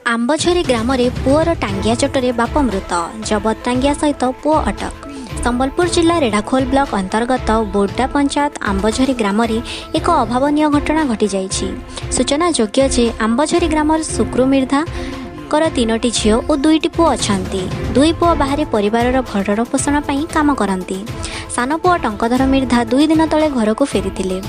आंबझरी ग्राम poor टांगिया चोटरे बाप मृत जबत टांगिया सहित पुओ अटक। संबलपुर जिला रेढ़ाखोल ब्लॉक अंतर्गत बोर्डा पंचायत आंबझरी ग्राम एक अभावन घटना घटी जाइछि। सूचना योग्य जे आंबझरी ग्राम सुक्रू मिर्धा कर 3टी झील और 2टी पुओ अछंती। दुई पुओ बाहर परिवार भरण पोषण पर काम करती। सान पुओ टंकधर मिर्धा 2 दिन तले घर को फेरी।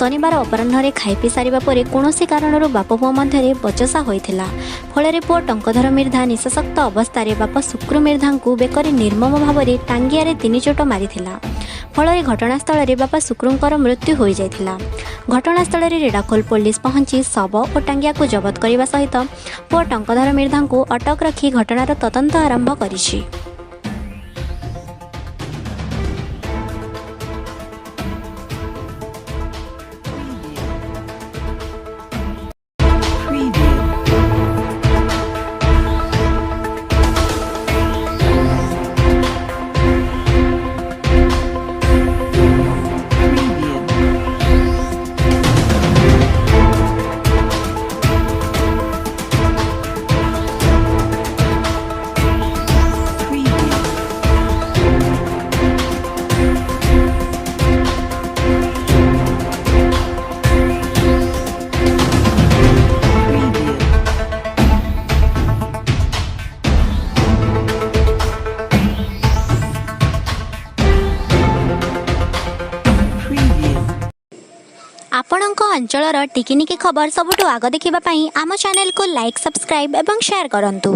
शनिवार अपराह्न खाई पी सारा पर कौन कारण बाप पुओ मध्य बचसा होता। फल पुओ टंकधर मिर्धा निशाशक्त अवस्था बाप सुक्रू मिर्धा को बेकरी निर्मम भाव में टांगिया 3 चोट मारी। फल घटनास्थल में बापा सुक्रूंकर मृत्यु हो जाता। घटनास्थल में रेढ़ाखोल पुलिस पहुंची शव और टांगिया को जबत करने सहित पुओ टंकधर मिर्धा को अटक रखी घटनार तदंत आरंभ करिछि। आपणक अंचलर टिकिनिकी खबर सबुठु आग देखिबा पई आम चैनल को लाइक सब्सक्राइब एवं शेयर करंतु।